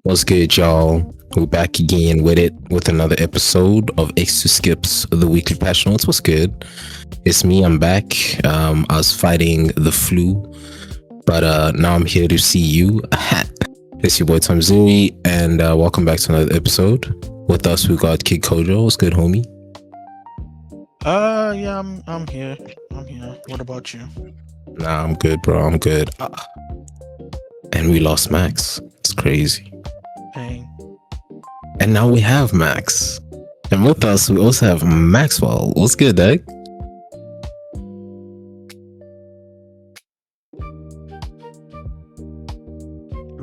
What's good, y'all? We're back again with it with another episode of X2 Skips, the weekly patch notes. What's good? It's me, I'm back. I was fighting the flu, but now I'm here to see you. It's your boy Tom Zuri, and welcome back to another episode. With us, we got Kid Kojo. What's good, homie? Yeah, I'm here. What about you? Nah, I'm good, bro. I'm good. And we lost Max. It's crazy. Hey, And now we have Max. And with us, we also have Maxwell. What's good, Doug?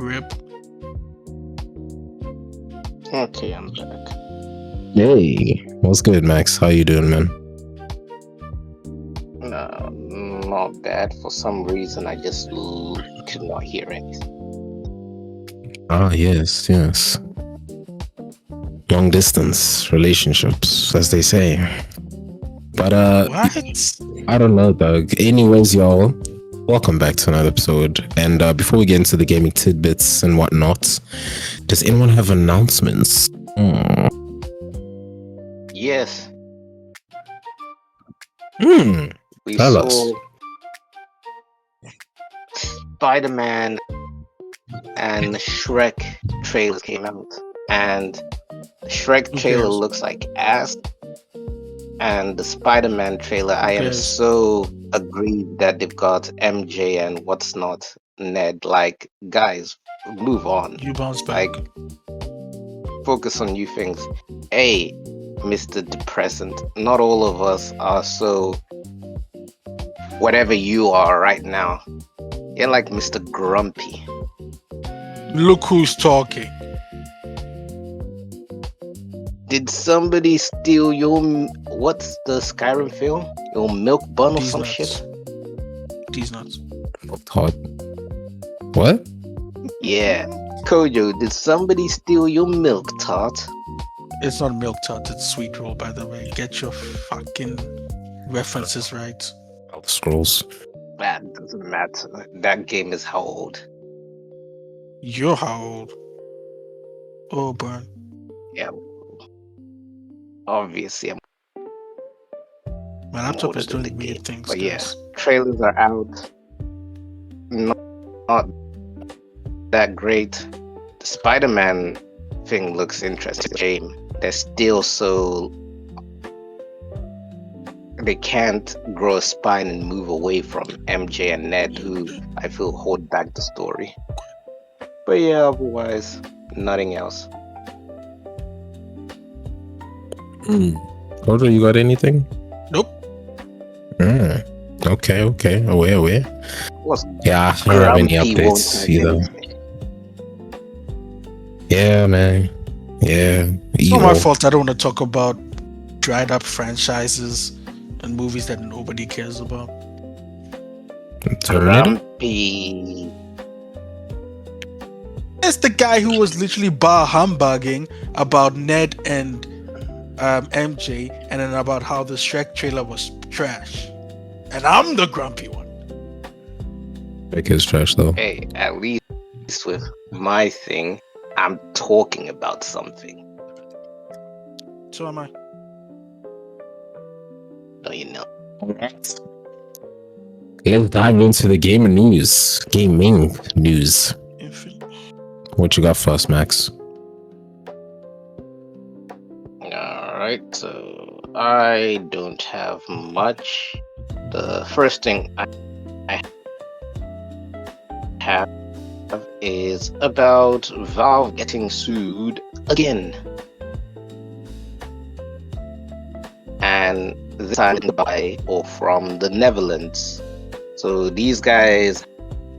rip. Okay, I'm back. Hey, what's good, Max? How you doing, man? Not bad. For some reason, I just could not hear anything. Ah, yes. Long distance relationships, as they say. But What? I don't know, Doug. Anyways, y'all, welcome back to another episode. And before we get into the gaming tidbits and whatnot, does anyone have announcements? Yes, we Tell saw us. Spider-Man and Shrek trailers came out, and the Shrek Who trailer cares? looks like ass, and the Spider-Man trailer, I am cares? so aggrieved that they've got MJ and what's not Ned. Like, guys, move on. You bounce back. Like, focus on new things. Hey, Mr. Depressant, not all of us are so whatever you are right now. You're like Mr. Grumpy. Look who's talking. Did somebody steal your what's the Skyrim film? Your milk bun or These some nuts. shit? These nuts. Todd. What? Yeah. Kojo, did somebody steal your milk tart? It's not milk tart. It's sweet roll. By the way, get your fucking references right. Elder Scrolls. That doesn't matter. That game is how old? You're how old? Oh, burn. Yeah. Obviously, I'm My laptop older is than doing the weird game. things, But yeah, guys. trailers are out. Not that great. The Spider-Man thing looks interesting. Shame. They're still so they can't grow a spine and move away from MJ and Ned, who I feel hold back the story. But yeah, otherwise, nothing else. Kojo, you got anything? Nope. Okay. Away. What's Yeah, I don't have any Grumpy won't updates have either. anything. Yeah, man. Yeah. It's not my fault. I don't want to talk about dried up franchises and movies that nobody cares about. Terminator? Grumpy. It's the guy who was literally bar humbugging about Ned and MJ, and then about how the Shrek trailer was trash. And I'm the grumpy one. Like it's trash though. Hey, at least with my thing, I'm talking about something. So am I. Don't you know? Let's dive into the gaming news. What you got for us, Max? Alright, so I don't have much. The first thing I have is about Valve getting sued again. And this time by or from the Netherlands. So these guys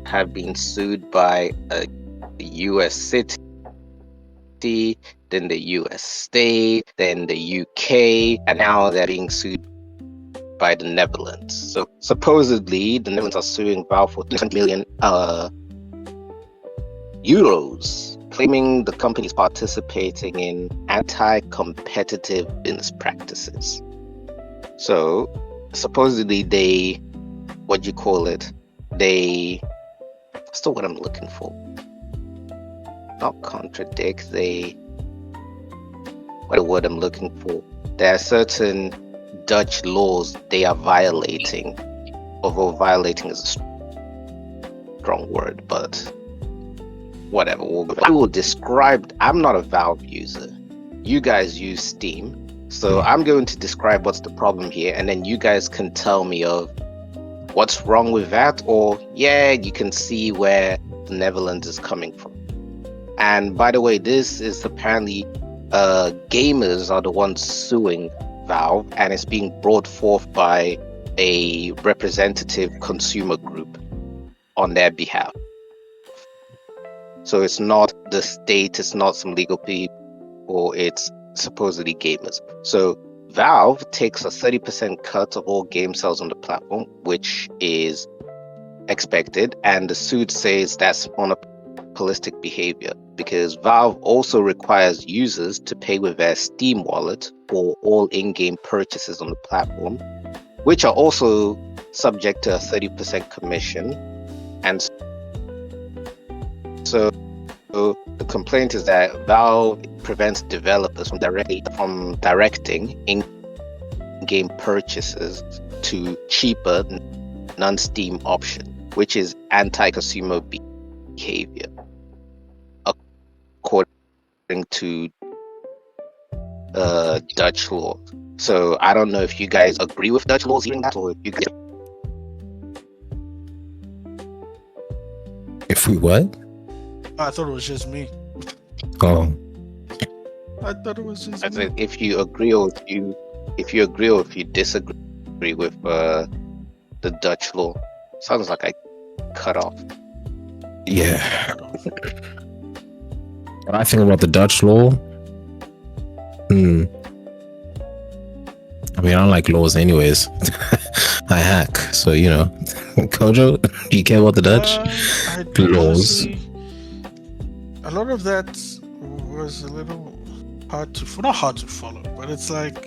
have been sued by a US city, then the US state, then the UK, and now they're being sued by the Netherlands. So supposedly the Netherlands are suing Valve for 20 million euros, claiming the company is participating in anti-competitive business practices. So supposedly they, what's the word I'm looking for? not contradict, what the word I'm looking for? There are certain Dutch laws they are violating, although violating is a strong word, but whatever. I will describe. I'm not a Valve user. You guys use Steam, so I'm going to describe what's the problem here, and then you guys can tell me of what's wrong with that, or yeah, you can see where the Netherlands is coming from. And by the way, this is apparently gamers are the ones suing Valve, and it's being brought forth by a representative consumer group on their behalf. So it's not the state, it's not some legal people, it's supposedly gamers. So Valve takes a 30% cut of all game sales on the platform, which is expected, and the suit says that's monopolistic behavior because Valve also requires users to pay with their Steam wallet for all in-game purchases on the platform, which are also subject to a 30% commission. And so the complaint is that Valve prevents developers from directing in-game purchases to cheaper non-Steam option, which is anti-consumer behavior, according to Dutch law. So I don't know if you guys agree with Dutch laws hearing that, or if you guys... If we what? I thought it was just me. Oh, I thought it was just I me. said if you agree or if you agree or if you disagree with the Dutch law. Sounds like I cut off. yeah. What I think about the Dutch law, I mean, I don't like laws anyways. I hack, so you know. Kojo, do you care about the Dutch I laws? honestly, a lot of that was a little hard to, not hard to follow, but it's like,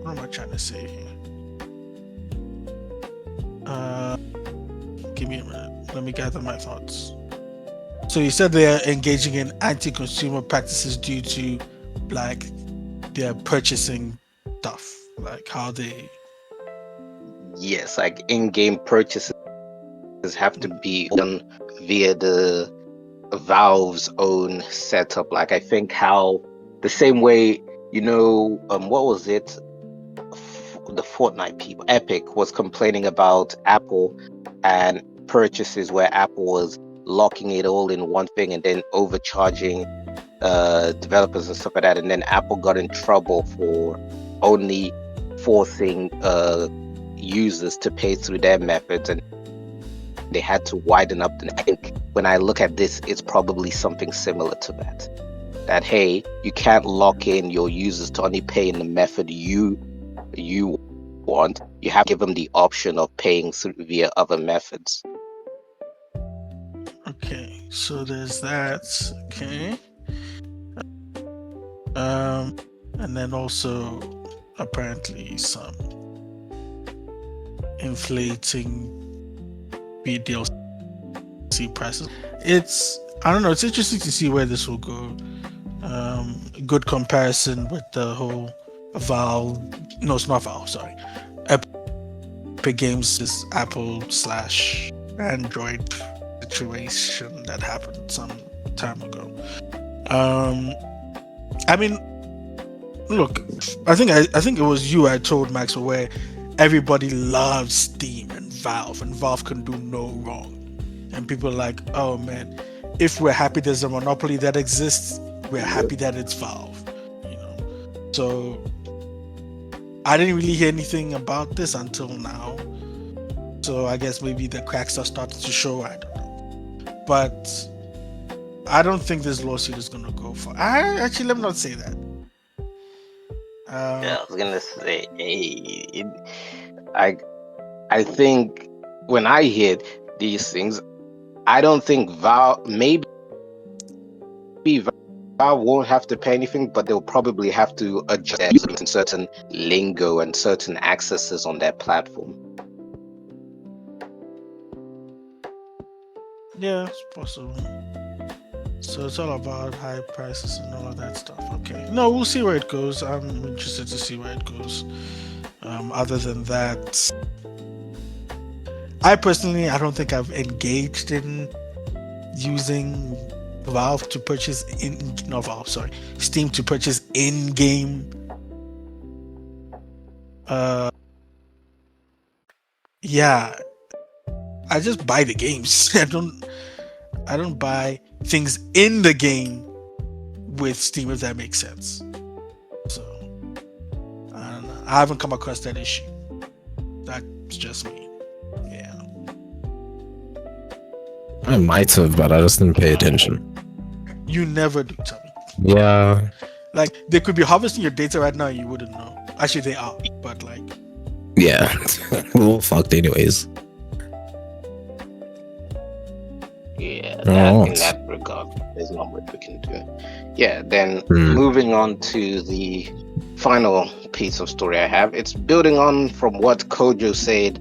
what am I trying to say here? Give me a minute. Let me gather my thoughts. So you said they are engaging in anti-consumer practices due to, like, their purchasing stuff, like how they. Yes, like in-game purchases have to be done via the Valve's own setup. Like I think how the same way, you know, what was it? The Fortnite people, Epic was complaining about Apple and purchases where Apple was locking it all in one thing and then overcharging developers and stuff like that. And then Apple got in trouble for only forcing users to pay through their methods, and they had to widen up. I think when I look at this, it's probably something similar to that. That hey, you can't lock in your users to only pay in the method you want. You have to give them the option of paying through via other methods. Okay, so there's that. Okay. And then also apparently some inflating DLC prices. I don't know, it's interesting to see where this will go. Good comparison with the whole Valve. No, it's not Valve, sorry. Epic Games is Apple/Android situation that happened some time ago. I mean, look, I think it was you I told Max where everybody loves Steam and Valve can do no wrong, and people are like, oh man, if we're happy there's a monopoly that exists, we're happy that it's Valve, you know. So I didn't really hear anything about this until now, so I guess maybe the cracks are starting to show. I don't know, but I don't think this lawsuit is gonna go for. Actually, let me not say that. Yeah, I was gonna say, I think when I hear these things, I don't think Valve, maybe Valve won't have to pay anything, but they'll probably have to adjust certain lingo and certain accesses on their platform. Yeah, it's possible. So it's all about high prices and all of that stuff. Okay. No, we'll see where it goes. I'm interested to see where it goes. Other than that, I personally, I don't think I've engaged in using Valve to purchase no Valve, sorry, Steam to purchase in-game. Yeah, I just buy the games. I don't buy things in the game with Steam, if that makes sense. So I don't know. I haven't come across that issue. That's just me. Yeah. I might have, but I just didn't pay attention. You never do, Tommy. Yeah. Like they could be harvesting your data right now and you wouldn't know. Actually they are, but like Yeah. We're all fucked anyways. Yeah, Oh. in that regard, there's not much we can do. Yeah, then moving on to the final piece of story I have. It's building on from what Kojo said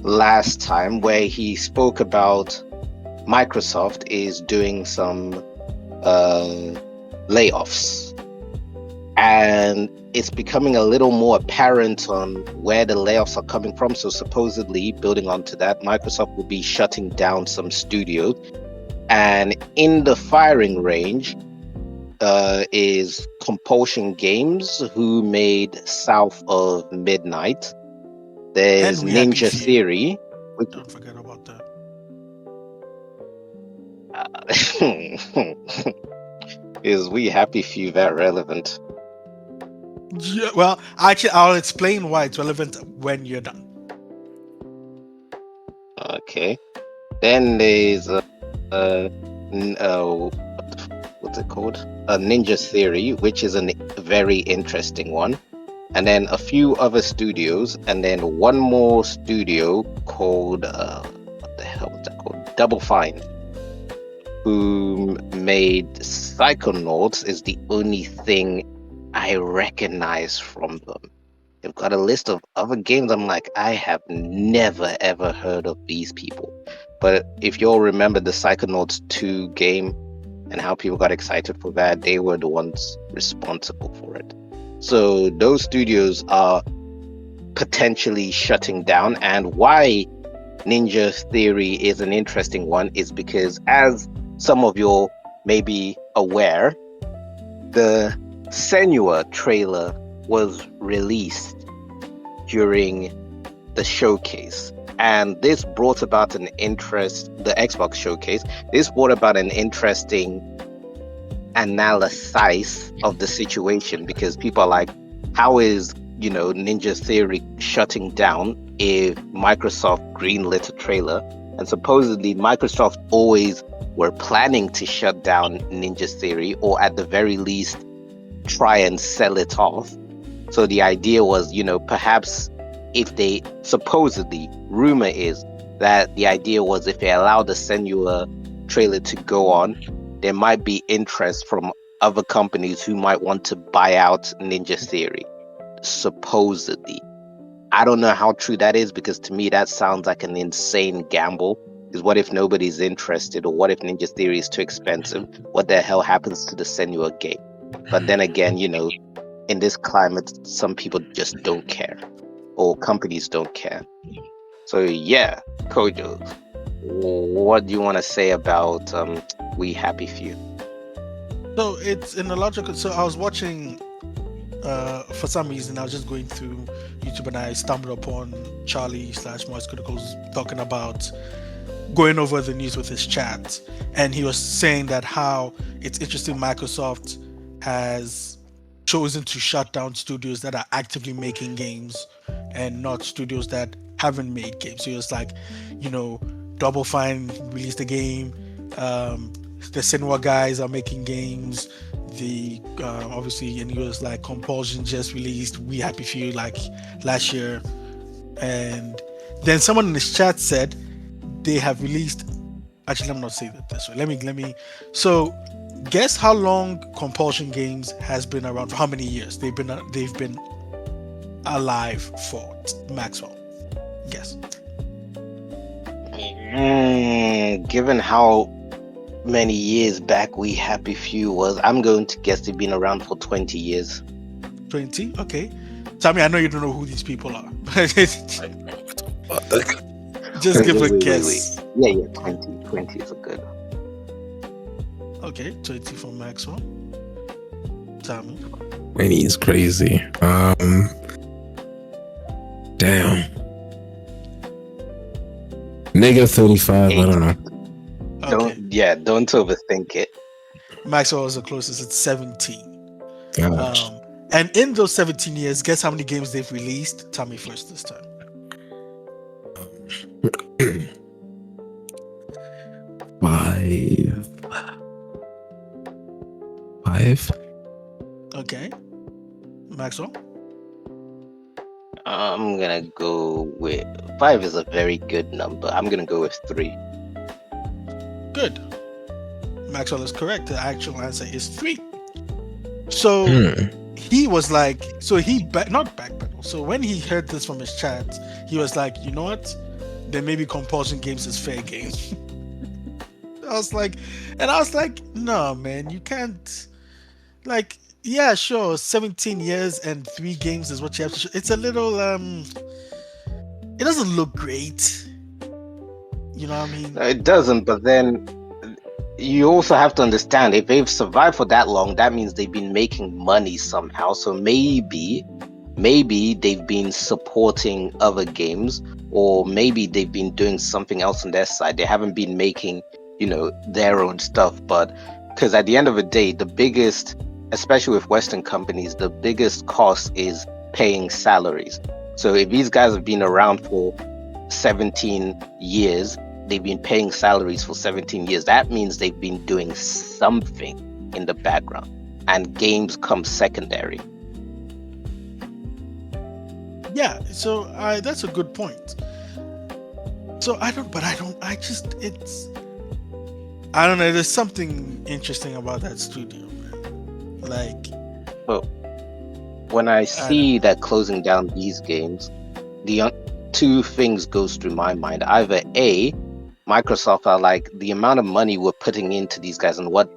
last time, where he spoke about Microsoft is doing some layoffs. And it's becoming a little more apparent on where the layoffs are coming from. So supposedly, building onto that, Microsoft will be shutting down some studios. And in the firing range is Compulsion Games, who made South of Midnight. There's and We Happy Ninja Few. Theory. Don't forget about that. Is We Happy Few that relevant? Yeah, well, actually, I'll explain why it's relevant when you're done. Okay. Then there's what's it called? A Ninja Theory, which is a very interesting one. And then a few other studios, and then one more studio called what the hell was that called? Double Fine, who made Psychonauts, is the only thing I recognize from them. They've got a list of other games. I'm like, I have never ever heard of these people. But if you all remember the Psychonauts 2 game and how people got excited for that, they were the ones responsible for it. So those studios are potentially shutting down. And why Ninja Theory is an interesting one is because, as some of you may be aware, the Senua trailer was released during the showcase, and this brought about the Xbox showcase. This brought about an interesting analysis of the situation, because people are like, how is Ninja Theory shutting down if Microsoft greenlit a trailer? And supposedly Microsoft always were planning to shut down Ninja Theory, or at the very least try and sell it off. So the idea was, perhaps if they, supposedly, rumor is that the idea was if they allow the Senua trailer to go on, there might be interest from other companies who might want to buy out Ninja Theory. Supposedly. I don't know how true that is, because to me that sounds like an insane gamble. Because what if nobody's interested, or what if Ninja Theory is too expensive? What the hell happens to the Senua game? But then again, in this climate, some people just don't care, or companies don't care. So yeah, Kojo, what do you want to say about We Happy Few? So it's in a logical. So I was watching. For some reason, I was just going through YouTube and I stumbled upon Charlie/Moist Criticals talking about going over the news with his chat, and he was saying that how it's interesting Microsoft has chosen to shut down studios that are actively making games and not studios that haven't made games. So it's like, Double Fine released a game, the Senua guys are making games, the obviously, and it was like Compulsion just released We Happy Few like last year, and then someone in this chat said they have released. Actually, let me not say that this way. Let me. So, guess how long Compulsion Games has been around? For how many years they've been alive for? Maxwell, guess. given how many years back We Happy Few was, I'm going to guess they've been around for 20 years. 20? Okay. Tommy, I know you don't know who these people are. Just give a guess. Yeah, 20 is a good. Okay, 20 for Maxwell. Tommy. 20 is crazy. Damn. Negative 35, I don't know. Okay. Don't overthink it. Maxwell was the closest. It's 17. Gosh. And in those 17 years, guess how many games they've released? Tell me first this time. 5. Okay. Maxwell? I'm gonna go with 5 is a very good number. I'm gonna go with 3. Good. Maxwell is correct. The actual answer is 3. So he was like, not backpedal. So when he heard this from his chat, he was like, you know what? Then maybe compulsion games is fair game. I was like, no, man, you can't. Like, yeah, sure, 17 years and 3 games is what you have to show. It's a little, it doesn't look great. You know what I mean? No, it doesn't, but then you also have to understand, if they've survived for that long, that means they've been making money somehow. So maybe they've been supporting other games, or maybe they've been doing something else on their side. They haven't been making, their own stuff. But because at the end of the day, the biggest, especially with Western companies, the biggest cost is paying salaries. So if these guys have been around for 17 years, they've been paying salaries for 17 years, that means they've been doing something in the background, and games come secondary. Yeah, so that's a good point. So I don't know, there's something interesting about that studio, man. Like, when I see that closing down these games, the two things goes through my mind. Either A, Microsoft are like, the amount of money we're putting into these guys and what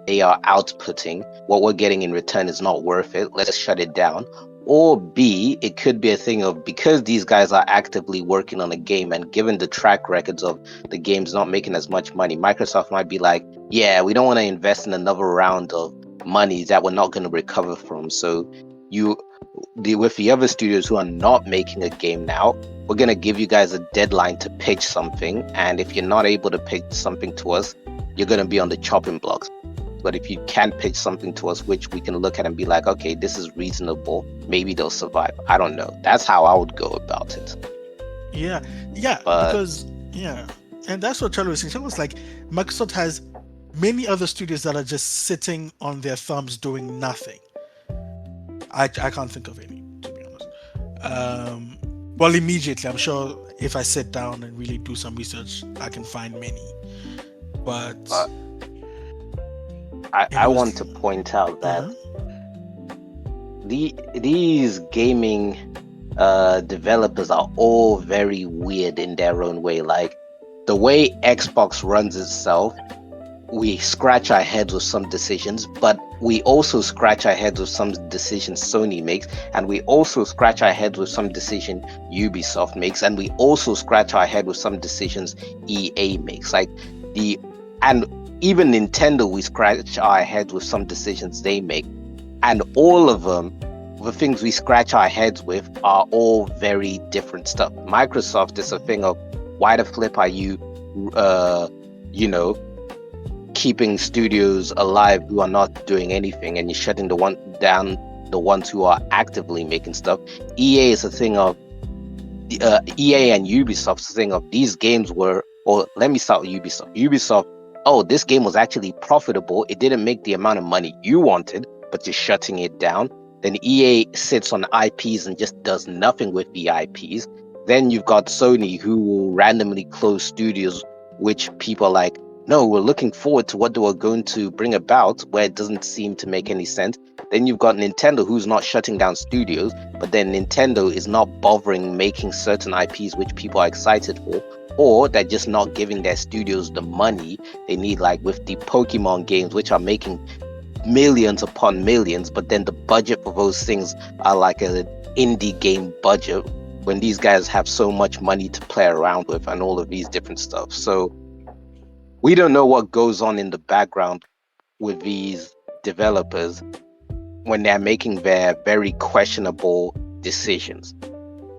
they are outputting, what we're getting in return is not worth it, let's shut it down. Or B, it could be a thing of, because these guys are actively working on a game, and given the track records of the games not making as much money, Microsoft might be like, yeah, we don't want to invest in another round of money that we're not going to recover from. So with the other studios who are not making a game now, we're going to give you guys a deadline to pitch something, and if you're not able to pitch something to us, you're going to be on the chopping blocks. But if you can pitch something to us which we can look at and be like, okay, this is reasonable, maybe they'll survive. I don't know. That's how I would go about it. Yeah, and that's what Charlie was saying. Charlie was like, Microsoft has many other studios that are just sitting on their thumbs doing nothing. I can't think of any, to be honest. Well, immediately, I'm sure if I sit down and really do some research, I can find many. But I want to point out that these gaming developers are all very weird in their own way. Like, the way Xbox runs itself, we scratch our heads with some decisions, but we also scratch our heads with some decisions Sony makes, and we also scratch our heads with some decision Ubisoft makes, and we also scratch our head with some decisions EA makes. And even Nintendo, we scratch our heads with some decisions they make, and all of them, the things we scratch our heads with, are all very different stuff. Microsoft is a thing of, why the flip are you, keeping studios alive who are not doing anything, and you're shutting the ones who are actively making stuff. EA is a thing of, EA and Ubisoft is a thing of, these games were, or let me start with Ubisoft, oh, this game was actually profitable, it didn't make the amount of money you wanted, but you're shutting it down. Then EA sits on IPs and just does nothing with the IPs. Then you've got Sony, who will randomly close studios, which people are like, no, we're looking forward to what they were going to bring about, where it doesn't seem to make any sense. Then you've got Nintendo, who's not shutting down studios, but then Nintendo is not bothering making certain IPs which people are excited for. or they're just not giving their studios the money they need, like with the Pokemon games, which are making millions upon millions, but then the budget for those things are like an indie game budget when these guys have so much money to play around with and all of these different stuff. So we don't know what goes on in the background with these developers when they're making their very questionable decisions.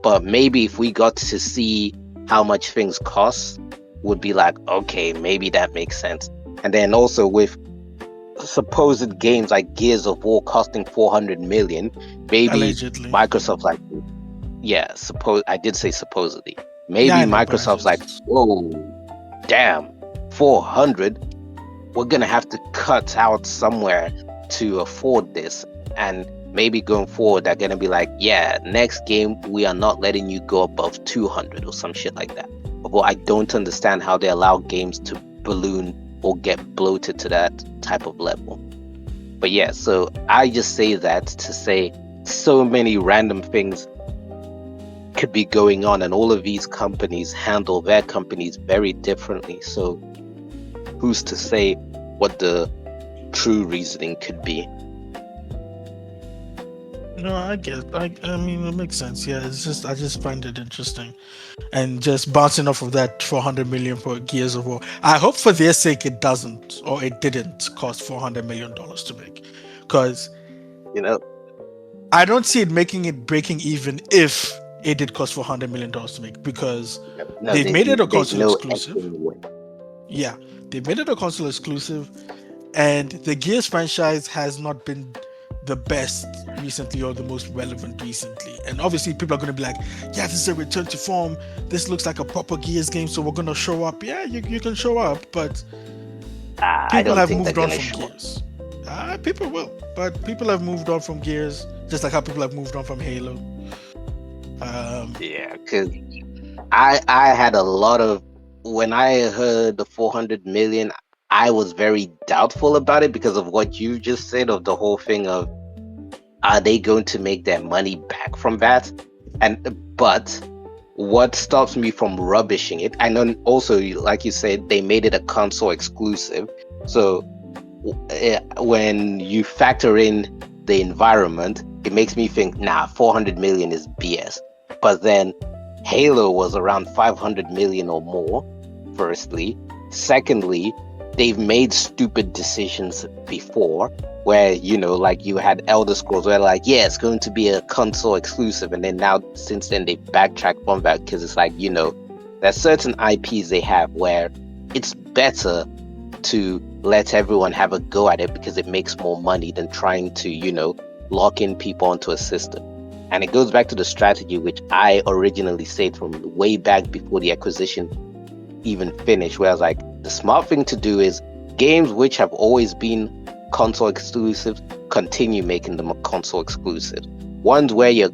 But maybe if we got to see how much things cost, would be like, okay, maybe that makes sense. And then also with supposed games like Gears of War costing 400 million, maybe Allegedly. Microsoft's like, yeah, I did say supposedly. Maybe Yeah, I know, but I Microsoft's like, just- whoa, damn, 400. We're gonna have to cut out somewhere to afford this. And maybe going forward, they're gonna be like, yeah, next game we are not letting you go above 200 or some shit like that. Although I don't understand how they allow games to balloon or get bloated to that type of level. But yeah, so I just say that to say so many random things could be going on, and all of these companies handle their companies very differently. So who's to say what the true reasoning could be? No, I guess. I mean, it makes sense. Yeah, it's just I just find it interesting, and just bouncing off of that 400 million for Gears of War. I hope for their sake it doesn't, or it didn't cost 400 million dollars to make, because You know, I don't see it breaking even if it did cost 400 million dollars to make, because no, they've made it a there's console no exclusive. effing way. Yeah, they made it a console exclusive, and the Gears franchise has not been the best recently or the most relevant recently. And obviously, people are going to be like, yeah, this is a return to form. This looks like a proper Gears game, so we're going to show up. Yeah, you can show up, but I people don't have think moved they're on gonna from show up. Gears. People will, but people have moved on from Gears, just like how people have moved on from Halo. Yeah, because I had a lot of, when I heard the 400 million, I was very doubtful about it because of what you just said, of the whole thing of, are they going to make their money back from that? But what stops me from rubbishing it? I know also, like you said, they made it a console exclusive. So when you factor in the environment, it makes me think, nah, 400 million is BS. But then Halo was around 500 million or more, firstly. Secondly, they've made stupid decisions before where, you know, like you had Elder Scrolls where like, yeah, it's going to be a console exclusive. And then now, since then, they backtracked from that because it's like, you know, there's certain IPs they have where it's better to let everyone have a go at it because it makes more money than trying to, you know, lock in people onto a system. And it goes back to the strategy which I originally said from way back before the acquisition even finished, where I was like, the smart thing to do is games which have always been console exclusive, continue making them a console exclusive. Ones where you're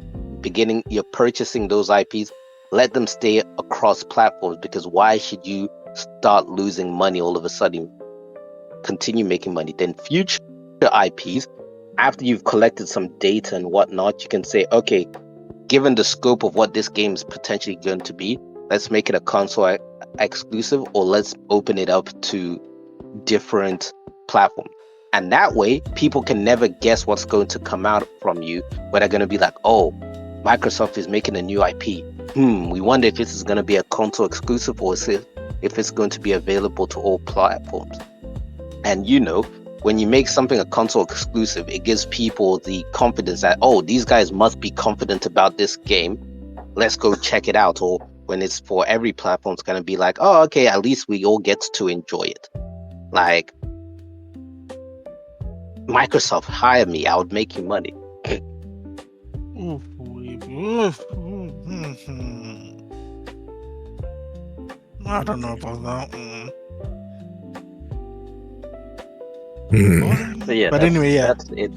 purchasing those IPs, let them stay across platforms, because why should you start losing money all of a sudden? Continue making money. Then future IPs, after you've collected some data and whatnot, you can say, okay, given the scope of what this game is potentially going to be, let's make it a console exclusive, or let's open it up to different platforms. And that way, people can never guess what's going to come out from you, where they're going to be like, oh, Microsoft is making a new IP. We wonder if this is going to be a console exclusive, or if it's going to be available to all platforms. And you know, when you make something a console exclusive, it gives people the confidence that, oh, these guys must be confident about this game. Let's go check it out. Or when it's for every platform, it's going to be like, oh, okay, at least we all get to enjoy it. Like, Microsoft, hire me. I would make you money. I don't know about that. So yeah, But anyway, yeah. That's it.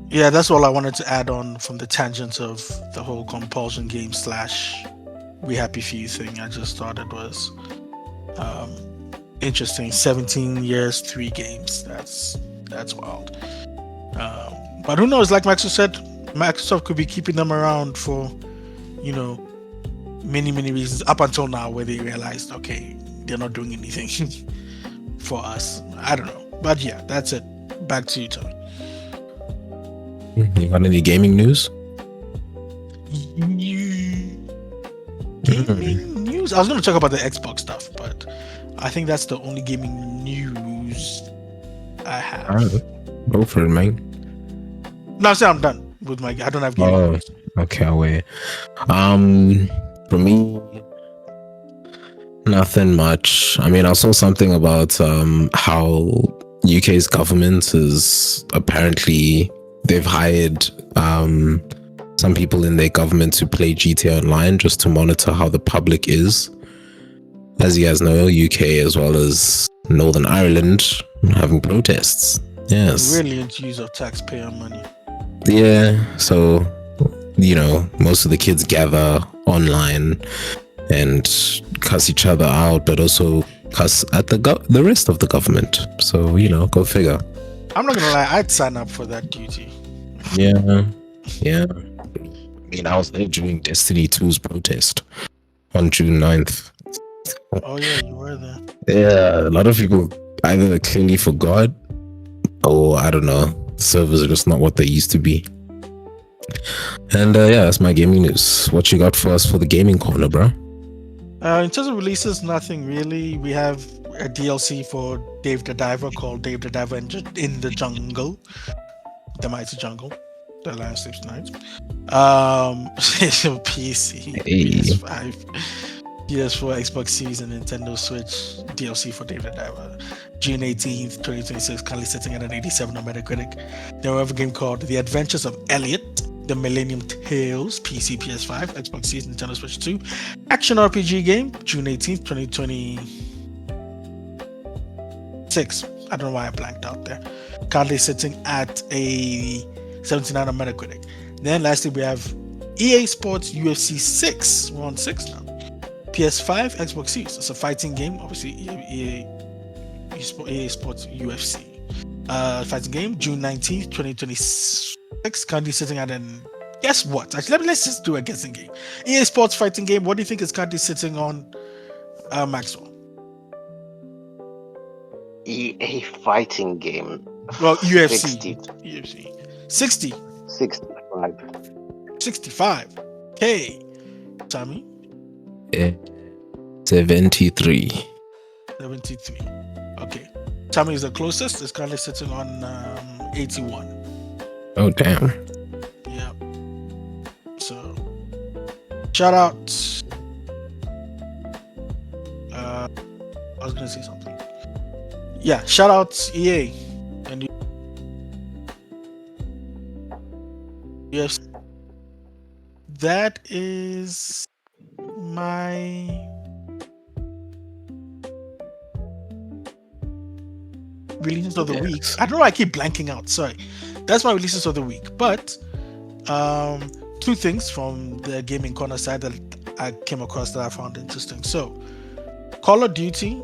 Yeah, that's all I wanted to add on from the tangents of the whole compulsion game / We Happy Few thing. I just thought it was interesting. 17 years, 3 games. That's wild. But who knows? Like Maxwell said, Microsoft could be keeping them around for, you know, many reasons up until now where they realized, okay, they're not doing anything for us. I don't know, but yeah, that's it. Back to you, Tony. You got any gaming news? Gaming news? I was going to talk about the Xbox stuff, but I think that's the only gaming news I have. Alright, go for it, man. No, I'm done with my. I don't have gaming news. Okay, I'll wait. For me, nothing much. I mean, I saw something about how UK's government is apparently they've hired some people in their government to play GTA Online just to monitor how the public is. As you guys know, UK as well as Northern Ireland having protests. Yes. Brilliant use of taxpayer money. Yeah, so most of the kids gather online and cuss each other out, but also cuss at the rest of the government. So go figure. I'm not gonna lie, I'd sign up for that duty. Yeah. I mean, I was there during Destiny 2's protest on June 9th. Oh yeah, you were there. Yeah, a lot of people either clearly forgot or I don't know, servers are just not what they used to be. And yeah, that's my gaming news. What you got for us for the gaming corner, bro? In terms of releases, nothing really. We have a DLC for Dave the Diver called Dave the Diver in the Jungle, the Mighty Jungle. The Lion Sleeps Tonight. PC, PS5, PS4, Xbox Series, and Nintendo Switch DLC for Dave the Diver. June 18th, 2026, currently sitting at an 87 on Metacritic. Then we have a game called The Adventures of Elliot, The Millennium Tales, PC, PS5, Xbox Series, Nintendo Switch 2. Action RPG game, June 18th, 2026. I don't know why I blanked out there. Currently sitting at a 79 on Metacritic. Then lastly, we have EA Sports UFC 6. We're on 6 now. PS5, Xbox Series. It's a fighting game. Obviously, EA Sports UFC. Fighting game, June 19th, 2026. Currently sitting at an. Guess what? Actually, let's just do a guessing game. EA Sports fighting game. What do you think is currently sitting on Maxwell? EA fighting game. Well, UFC. 60. UFC. 60. 65. 65. Okay. Tommy? 73. 73. Okay. Tommy is the closest. It's currently sitting on 81. Oh, damn. Yeah. So, shout out. I was going to say something. Yeah, shout out EA. And yes, that is my releases of the week. I don't know why I keep blanking out. Sorry. That's my releases of the week. But two things from the gaming corner side that I came across that I found interesting. So, Call of Duty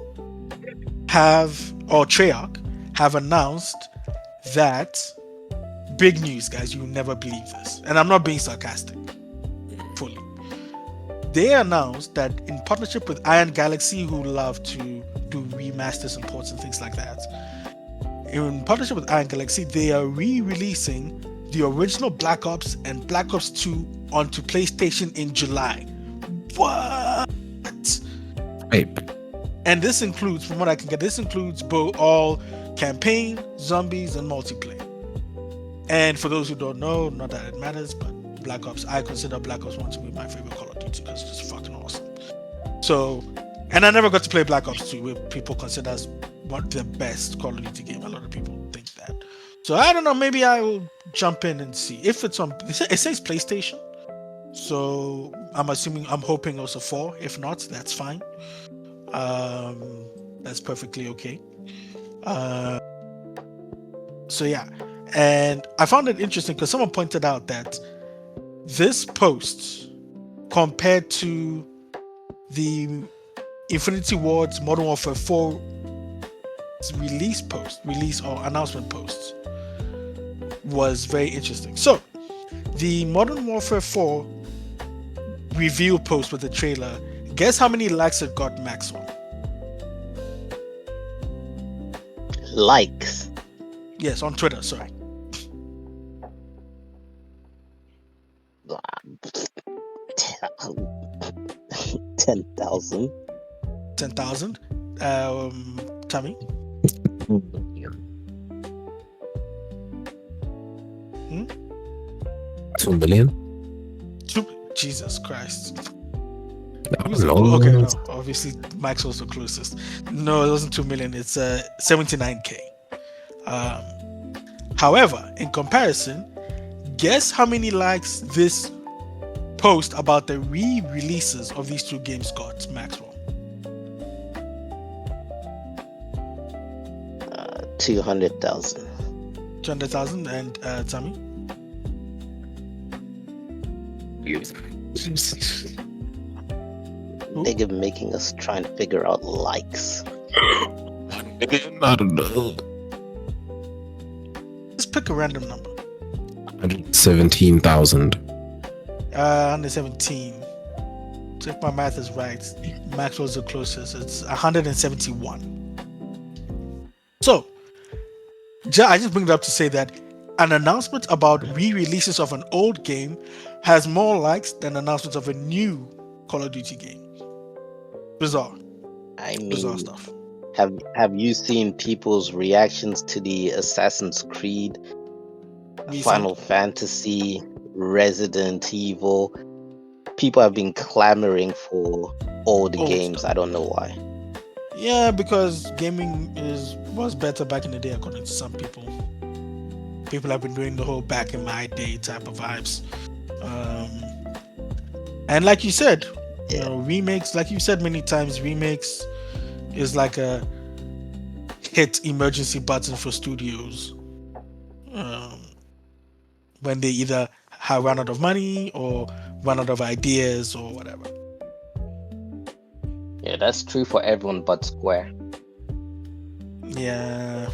Treyarch have announced that big news, guys. You will never believe this, and I'm not being sarcastic. Fully, they announced that in partnership with Iron Galaxy, who love to do remasters and ports and things like that, in partnership with Iron Galaxy, they are re-releasing the original Black Ops and Black Ops 2 onto PlayStation in July. What? Hey. And this includes, from what I can get, this includes both all campaign, zombies, and multiplayer. And for those who don't know, not that it matters, but Black Ops, I consider Black Ops 1 to be my favorite Call of Duty because it's just fucking awesome. So, and I never got to play Black Ops 2, where people consider as one the best Call of Duty game. A lot of people think that. So I don't know, maybe I will jump in and see if it's on. It says PlayStation, so I'm hoping also 4. If not, that's fine. That's perfectly okay. So yeah, and I found it interesting because someone pointed out that this post compared to the Infinity Ward's Modern Warfare 4 release or announcement posts was very interesting. So the Modern Warfare 4 reveal post with the trailer. Guess how many likes it got, Maxwell? Likes. Yes, on Twitter. Sorry. 10,000. 10,000. Tommy. 2 million. Jesus Christ. No. Okay, no. Obviously, Maxwell's the closest. No, it wasn't 2 million. It's 79K. However, in comparison, guess how many likes this post about the re-releases of these two games got, Maxwell? 200,000. 200,000. And Tommy? Nigga making us try and figure out likes. 1 million? I don't know. Just pick a random number. 117,000. 117. So if my math is right, Maxwell's the closest. It's 171. So, I just bring it up to say that an announcement about re-releases of an old game has more likes than announcements of a new Call of Duty game. Bizarre. I mean, Bizarre stuff. Have you seen people's reactions to the Assassin's Creed, Final Fantasy, Resident Evil? People have been clamoring for old games. Stuff. I don't know why. Yeah, because gaming was better back in the day, according to some people. People have been doing the whole back in my day type of vibes. And like you said, you know, remakes, like you said many times, remakes is like a hit emergency button for studios when they either have run out of money or run out of ideas or whatever. Yeah, that's true for everyone but Square. Yeah.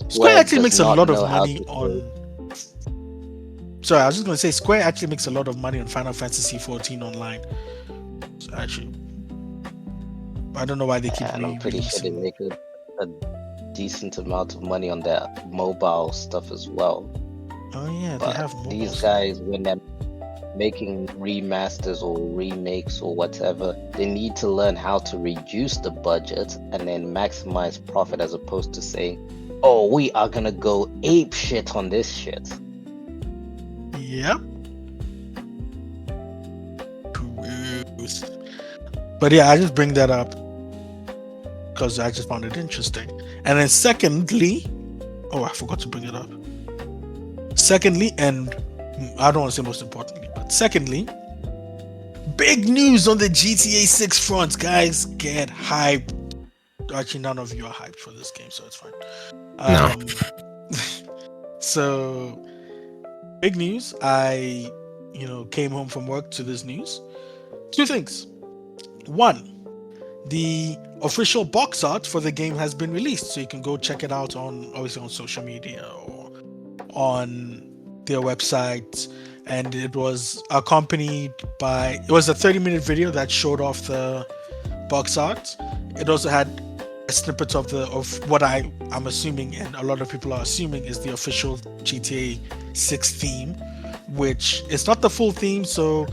Square actually makes a lot of money on... Sorry, I was just going to say Square actually makes a lot of money on Final Fantasy 14 online. So actually, I don't know why they keep I'm pretty sure they make a decent amount of money on their mobile stuff as well. Oh yeah, but they have mobile these stuff. guys, when they're making remasters or remakes or whatever, they need to learn how to reduce the budget and then maximize profit, as opposed to saying, oh, we are gonna go ape shit on this shit. Yep. But yeah, I just bring that up because I just found it interesting. And then secondly, I forgot to bring it up. Secondly, and I don't want to say most importantly, but secondly, big news on the GTA 6 front, guys. Get hyped. Actually, none of you are hyped for this game, so it's fine. No. So, big news. I, came home from work to this news. Two things. One, the official box art for the game has been released, so you can go check it out obviously on social media or on their website. And it was accompanied by, it was a 30-minute video that showed off the box art. It also had a snippet of what I'm assuming, and a lot of people are assuming, is the official GTA 6 theme, which is not the full theme, so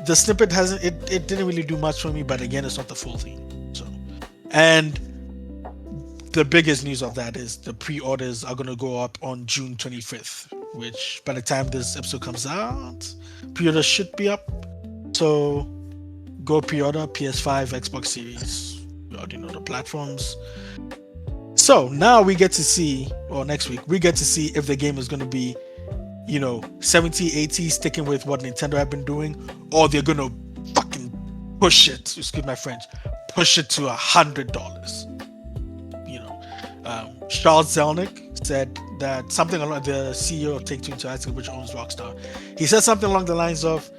the snippet it didn't really do much for me, but again, it's not the full theme. So, and the biggest news of that is the pre-orders are going to go up on June 25th, which by the time this episode comes out, pre-orders should be up. So go pre-order PS5, Xbox Series. You already know the platforms. So now we get to see, or next week, we get to see if the game is going to be 70-80 sticking with what Nintendo have been doing, or they're gonna fucking push it, excuse my French, push it to $100. Charles Zelnick said that something along, the CEO of Take-Two Interactive, which owns Rockstar, he said something along the lines of,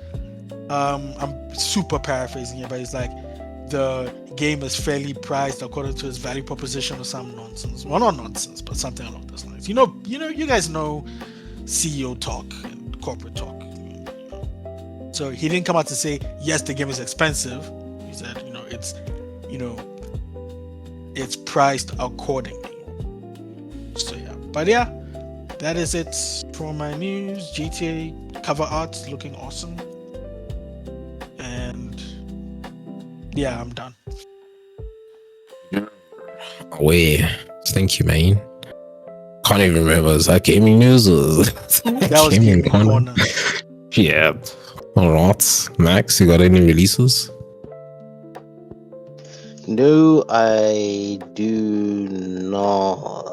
I'm super paraphrasing here, but he's like, the game is fairly priced according to its value proposition or some nonsense. Well, not nonsense, but something along those lines. You guys know CEO talk and corporate talk. So he didn't come out to say yes, the game is expensive. He said, it's priced accordingly. So yeah, but yeah, that is it for my news. GTA cover art looking awesome, and yeah, I'm done. Wait, thank you, man. Can't even remember. Is that gaming news or That was gaming corner. Yeah. Alright, Max, you got any releases? No, I do not.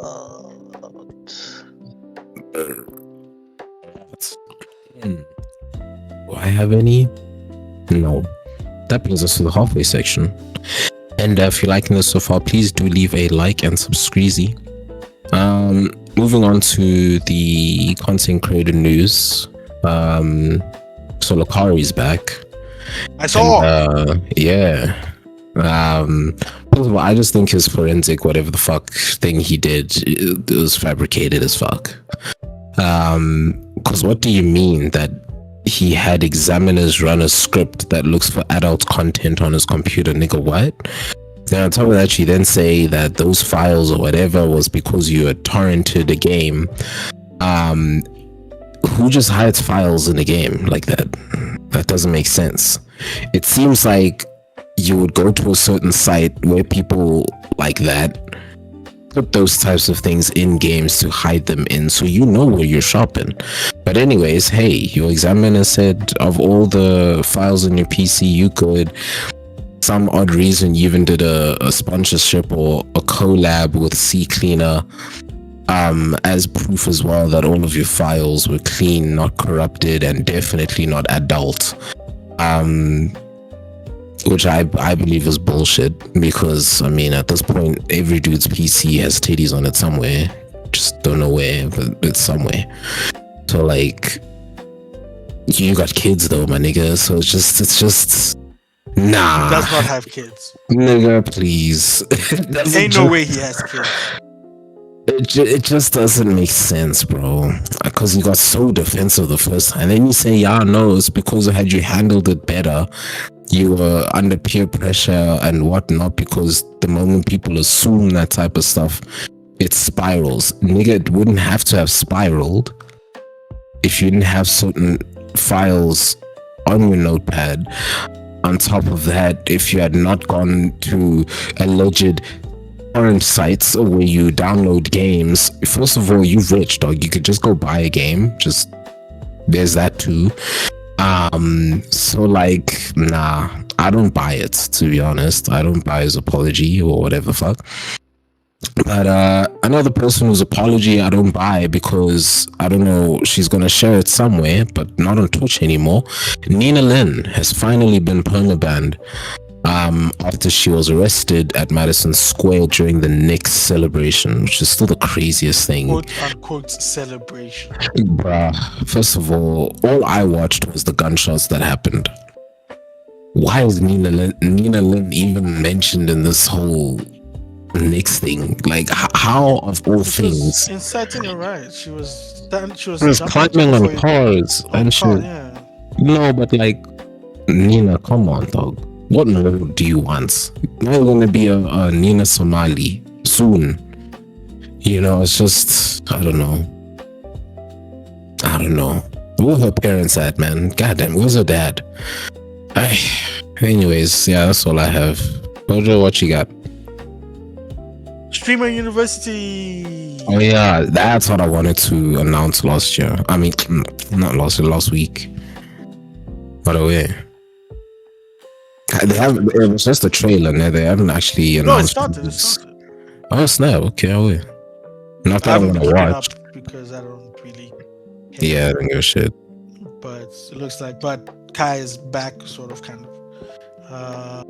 Do I have any? No. That brings us to the halfway section. And if you're liking this so far, please do leave a like and subscribe. Moving on to the content creator news. So Lucari's back. I saw. And, yeah. First of all, I just think his forensic whatever the fuck thing he did, it was fabricated as fuck. Because what do you mean that he had examiners run a script that looks for adult content on his computer? Nigga, what? Then on top of that, you then say that those files or whatever was because you had torrented a game. Who just hides files in a game like that? That doesn't make sense. It seems like you would go to a certain site where people like that put those types of things in games to hide them in, so you know where you're shopping. But anyways, hey, your examiner said of all the files on your PC, you could, some odd reason, you even did a sponsorship or a collab with CCleaner as proof as well that all of your files were clean, not corrupted, and definitely not adult. Which I believe is bullshit, because I mean at this point every dude's PC has titties on it somewhere, just don't know where, but it's somewhere. So like, you got kids though, my nigga, so it's just nah. He does not have kids, nigga, please. Ain't no way he has kids. It just doesn't make sense, bro, because you got so defensive the first time, then you say, yeah, no, it's because had you handled it better, you were under peer pressure and whatnot, because the moment people assume that type of stuff, it spirals. Nigga, it wouldn't have to have spiraled if you didn't have certain files on your notepad. On top of that, if you had not gone to alleged torrent sites where you download games, first of all, you're rich, dog. You could just go buy a game. Just, there's that too. So like, nah, I don't buy it, to be honest. I don't buy his apology or whatever the fuck. But another person whose apology I don't buy, because I don't know, she's gonna share it somewhere, but not on Twitch anymore. Nina Lynn has finally been perma-banned after she was arrested at Madison Square during the Knicks celebration, which is still the craziest thing. Quote unquote celebration. Bruh, first of all I watched was the gunshots that happened. Why is Nina Lynn even mentioned in this whole Knicks thing? Like, how of all things? Inciting a riot. She was climbing on cars and shit. Yeah. No, but like, Nina, come on, dog. What more do you want? Now you're gonna be a Nina Somali soon. You know, it's just, I don't know. Where her parents at, man? Goddamn, where's her dad? Anyways, yeah, that's all I have. Jojo, what you got? Streamer University. Oh yeah, that's what I wanted to announce last year. I mean, not last year, last week. By the way, it was just a trailer. They haven't actually announced. No, it started. Oh snap! Okay, I'll wait. Not that I'm gonna watch, because I don't really care. Yeah, I don't give a shit. But it looks like, but Kai is back, sort of, kind of.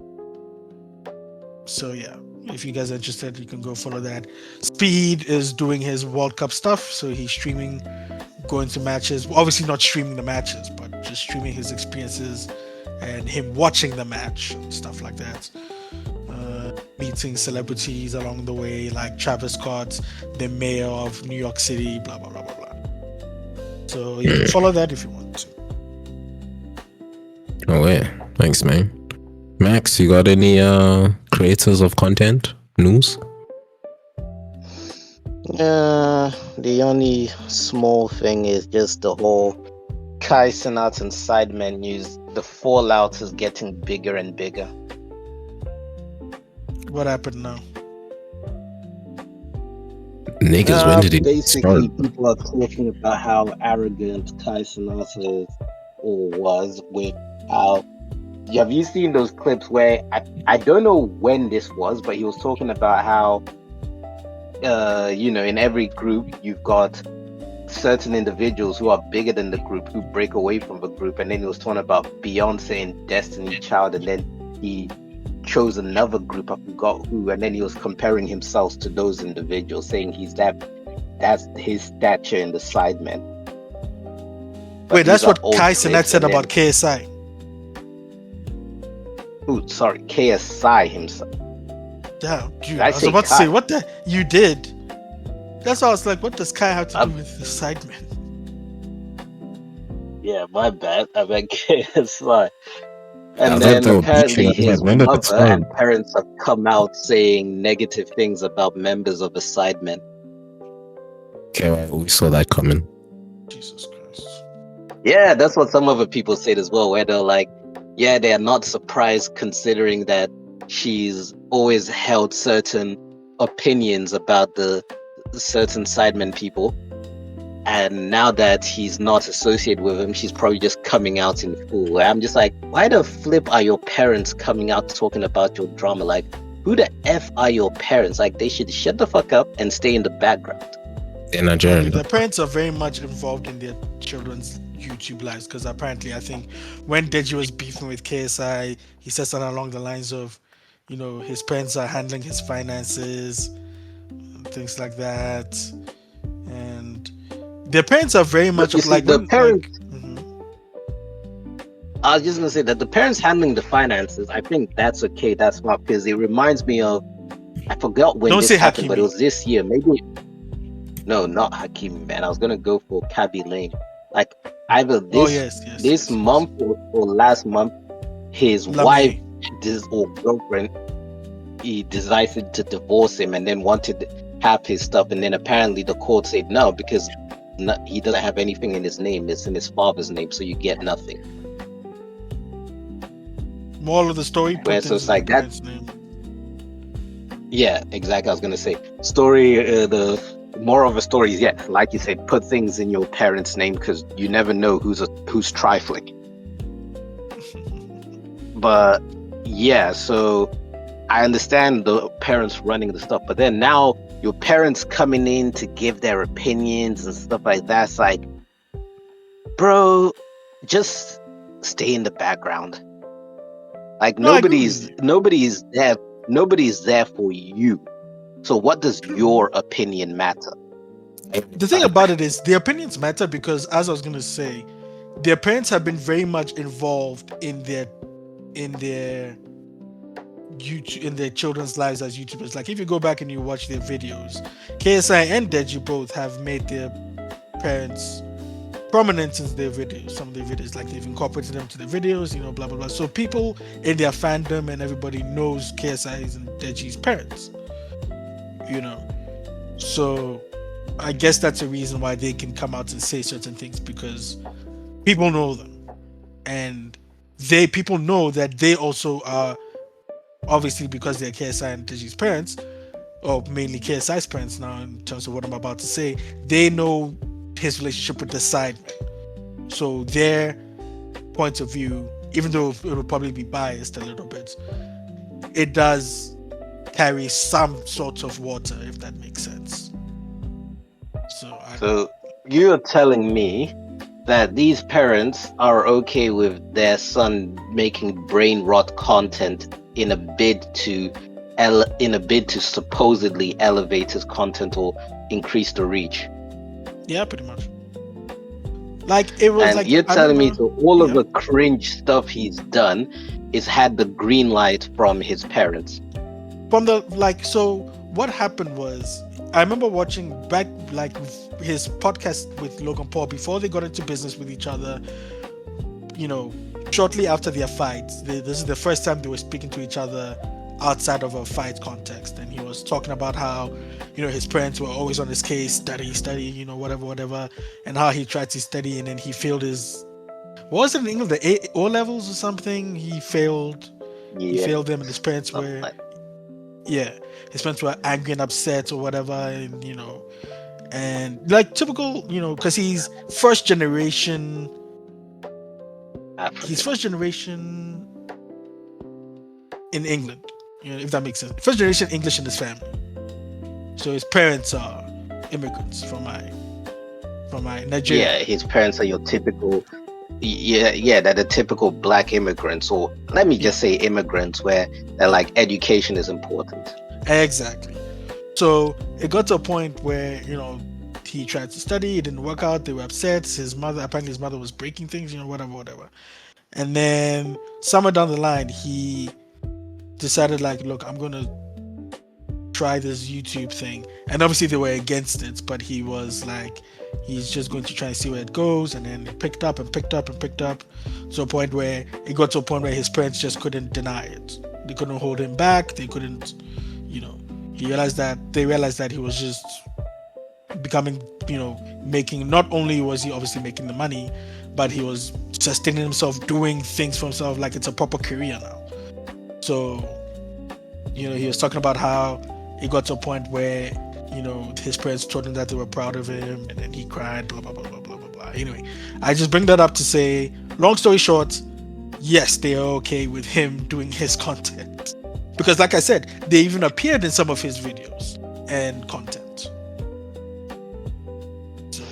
So yeah, if you guys are interested, you can go follow that. Speed is doing his World Cup stuff, so he's streaming, going to matches. Obviously not streaming the matches, but just streaming his experiences and him watching the match and stuff like that. Meeting celebrities along the way, like Travis Scott, the mayor of New York City, blah blah blah blah blah. So you can follow that if you want to. Oh yeah, thanks, man. Max, you got any creators of content news? The only small thing is just the whole Kai Cenat and side menus. The fallout is getting bigger and bigger. What happened now? Niggas, when did it Basically, start? people are talking about how arrogant Kai Cenat is or was with how. Have you seen those clips where I don't know when this was, but he was talking about how in every group you've got certain individuals who are bigger than the group who break away from the group, and then he was talking about Beyonce and Destiny Child, and then he chose another group, I forgot who, and then he was comparing himself to those individuals, saying that's his stature in the Sidemen. Wait, that's what Kai Cenat said about KSI. Oh, sorry, KSI himself. Damn, dude, I was about to say, what the? You did. That's why I was like, what does Kai have to do with the Sidemen? Yeah, my bad. I meant KSI. And then apparently his mother and parents have come out saying negative things about members of the Sidemen. Okay, right, we saw that coming. Jesus Christ. Yeah, that's what some other people said as well, where they're like, yeah, they are not surprised considering that she's always held certain opinions about the certain Sidemen people. And now that he's not associated with him, she's probably just coming out in full. I'm just like, why the flip are your parents coming out talking about your drama? Like, who the F are your parents? Like, they should shut the fuck up and stay in the background. In Nigeria. Their parents are very much involved in their children's YouTube lives, because apparently I think when Deji was beefing with KSI, he said something along the lines of, his parents are handling his finances, things like that. And their parents are very much like the parents. I was just gonna say that the parents handling the finances, I think that's okay, that's smart, because it reminds me of, I forgot when this happened, but it was this year, maybe. No, not Hakimi, man. I was gonna go for Kabi Lane. Like either this month or last month, his wife or girlfriend, he decided to divorce him and then wanted to have his stuff, and then apparently the court said no because he doesn't have anything in his name. It's in his father's name, so you get nothing. Moral of the story. So it's like that. Yeah, exactly. I was gonna say the moral of the story is, like you said, put things in your parents' name because you never know who's trifling. But yeah, so I understand the parents running the stuff, but then now your parents coming in to give their opinions and stuff like that. It's like, bro, just stay in the background. Like nobody's there for you. So what does your opinion matter? The thing about it is the opinions matter because, as I was going to say, their parents have been very much involved in their YouTube, in their children's lives as YouTubers. Like if you go back and you watch their videos, KSI and Deji both have made their parents prominent in their videos. Some of their videos, like they've incorporated them to their videos, blah blah blah. So people in their fandom and everybody knows KSI's and Deji's parents. So I guess that's a reason why they can come out and say certain things, because people know them, and people know that they also are, obviously because they're KSI and Deji's parents, or mainly KSI's parents now in terms of what I'm about to say, they know his relationship with the Sidemen. So their point of view, even though it will probably be biased a little bit, it does carry some sort of water, if that makes sense. So you're telling me that these parents are okay with their son making brain rot content in a bid to supposedly elevate his content or increase the reach? Yeah, pretty much. Like it was. And like you're telling me so all of the cringe stuff he's done is had the green light from his parents. From the so what happened was, I remember watching back his podcast with Logan Paul before they got into business with each other. shortly after their fight, this is the first time they were speaking to each other outside of a fight context, and he was talking about how, his parents were always on his case, study, whatever, and how he tried to study and then he failed his, what was it in English, the O levels or something? He failed them, and his parents Something were, like- his parents were angry and upset or whatever, and and like typical, because he's first generation. African. He's first generation in England, if that makes sense. First generation English in his family. So his parents are immigrants from my Nigeria. Yeah, his parents are your typical. Yeah, they're the typical black immigrants, or let me just say immigrants, where they're like education is important. Exactly. So it got to a point where he tried to study, it didn't work out. They were upset. His mother was breaking things, whatever. And then somewhere down the line, he decided, like, look, I'm gonna try this YouTube thing. And obviously they were against it, but he was like, he's just going to try and see where it goes. And then it picked up to a point where it got to a point where his parents just couldn't deny it. They couldn't hold him back. They couldn't, they realized that he was just becoming, making, not only was he obviously making the money, but he was sustaining himself, doing things for himself like it's a proper career now. So, he was talking about how it got to a point where, his parents told him that they were proud of him, and then he cried, blah, blah, blah, blah, blah, blah, blah. Anyway, I just bring that up to say, long story short, yes, they are okay with him doing his content. Because like I said, they even appeared in some of his videos and content. So.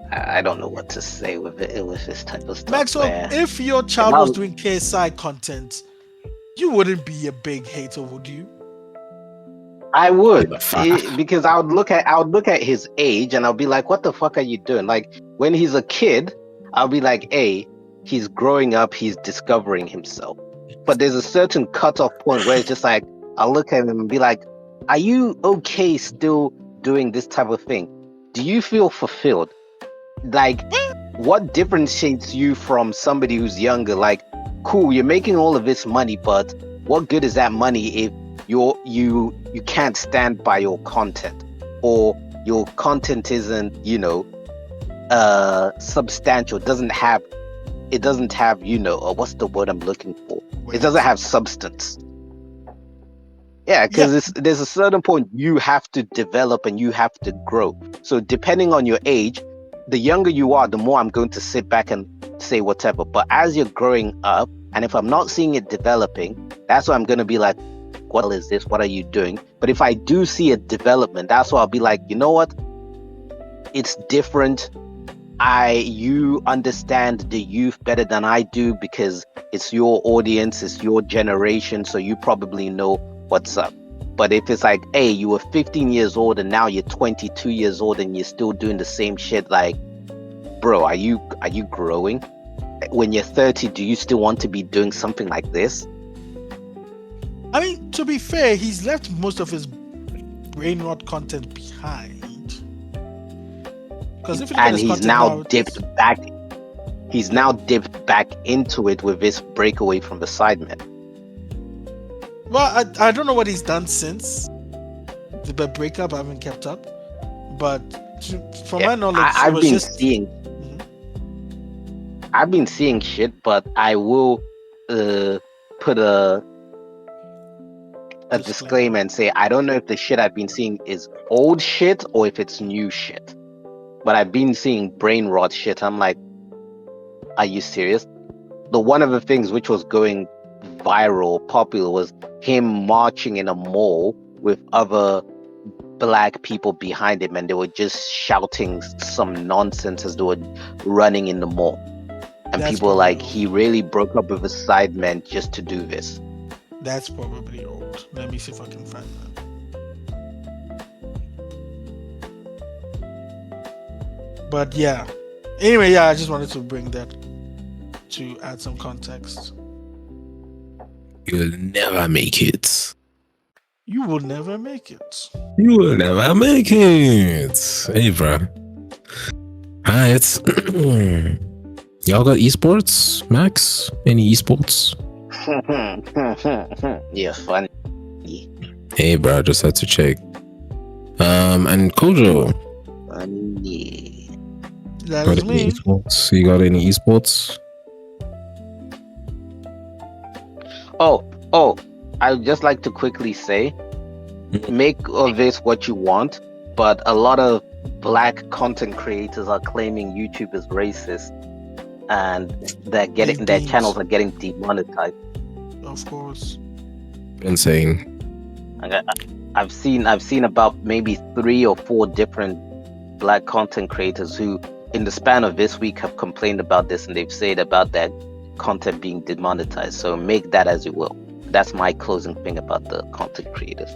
I don't know what to say with this type of stuff. Maxwell, if your child was doing KSI content, you wouldn't be a big hater, would you? I would, because I would look at his age and I'll be like, what the fuck are you doing? Like, when he's a kid, I'll be like, hey, he's growing up, he's discovering himself. But there's a certain cutoff point where it's just like, I'll look at him and be like, are you okay still doing this type of thing? Do you feel fulfilled? Like, what differentiates you from somebody who's younger? Like, cool, you're making all of this money, but what good is that money if you can't stand by your content, or your content isn't, substantial, doesn't have, what's the word I'm looking for? It doesn't have substance. Yeah, because there's a certain point you have to develop and you have to grow. So depending on your age, the younger you are, the more I'm going to sit back and say whatever. But as you're growing up, and if I'm not seeing it developing, that's why I'm going to be like, what is this? What are you doing? But if I do see a development, that's why I'll be like, you know what? It's different. You understand the youth better than I do because it's your audience, it's your generation, so you probably know what's up. But if it's like, hey, you were 15 years old and now you're 22 years old and you're still doing the same shit, like, bro, are you growing? When you're 30, do you still want to be doing something like this? I mean, to be fair, he's left most of his brain rot content behind. Because if you look at his he's content now dipped back. He's now dipped back into it with this breakaway from the Sidemen. Well, I don't know what he's done since the breakup. I haven't kept up, but from my knowledge, I've been seeing shit, but I will put a disclaimer and say I don't know if the shit I've been seeing is old shit or if it's new shit. But I've been seeing brain rot shit. I'm like, are you serious? One of the things which was going viral, popular, was him marching in a mall with other black people behind him, and they were just shouting some nonsense as they were running in the mall. And people were like, he really broke up with his Sidemen just to do this. That's probably old. Let me see if I can find that. But yeah. Anyway, I just wanted to bring that to add some context. You'll never make it. You will never make it. You will never make it. Hey, bro. Alright. Y'all got esports, Max? Any esports? Yeah, funny. Hey, bro, just had to check. And Kojo, Funny. That got is any me. esports? You got any esports? Oh, I'd just like to quickly say, make of this what you want, but a lot of black content creators are claiming YouTube is racist, and their Indeed. channels are getting demonetized. Of course. Insane. I've seen about maybe 3 or 4 different black content creators who, in the span of this week, have complained about this, and they've said about that content being demonetized. So make that as you will. That's my closing thing about the content creators.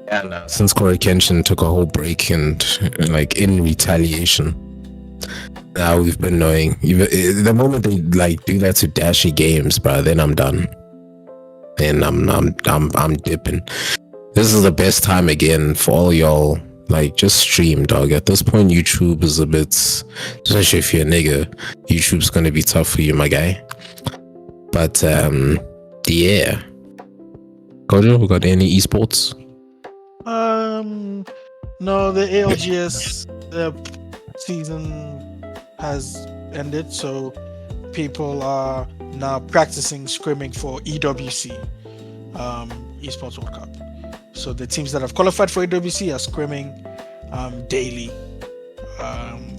And since Corey Kenshin took a whole break and like in retaliation, now we've been knowing. The moment they like do that to Dashy Games, bro, then I'm done. Then I'm dipping. This is the best time again for all y'all. Like, just stream, dog. At this point, YouTube is a bit, especially if you're a nigga, YouTube's gonna be tough for you, my guy. But yeah. Kojo, we got any esports? No, the ALGS season has ended, so people are now practicing scrimming for EWC, Esports World Cup. So the teams that have qualified for EWC are scrimming daily.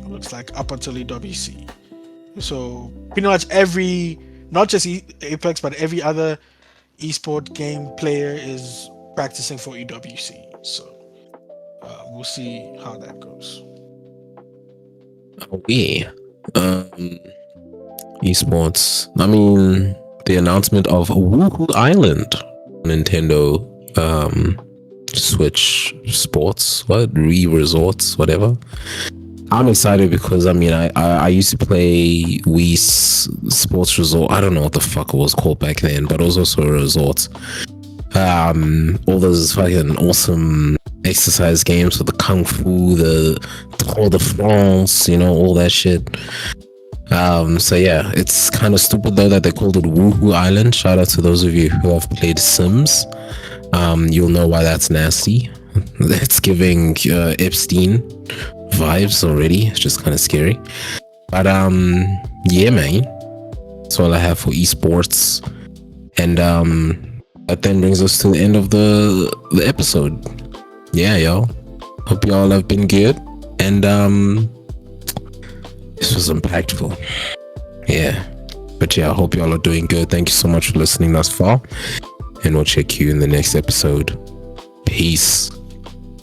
Looks like up until EWC. So pretty much not just Apex, but every other esport game player is practicing for EWC. So we'll see how that goes. Yeah. Esports. I mean, the announcement of Woohoo Island, Nintendo Switch Sports, Resorts, whatever. I'm excited because I mean I used to play Wii Sports Resort. I don't know what the fuck it was called back then, but it was also a resort. All those fucking awesome exercise games with the Kung Fu, the Tour de France, all that shit. So yeah, it's kind of stupid though that they called it Woohoo Island. Shout out to those of you who have played Sims. You'll know why that's nasty. It's giving Epstein vibes already. It's just kind of scary. But yeah, man, that's all I have for esports. And that then brings us to the end of the episode. Yeah, y'all. Hope y'all have been good. And this was impactful. Yeah. But yeah, I hope y'all are doing good. Thank you so much for listening thus far. And we'll check you in the next episode. Peace.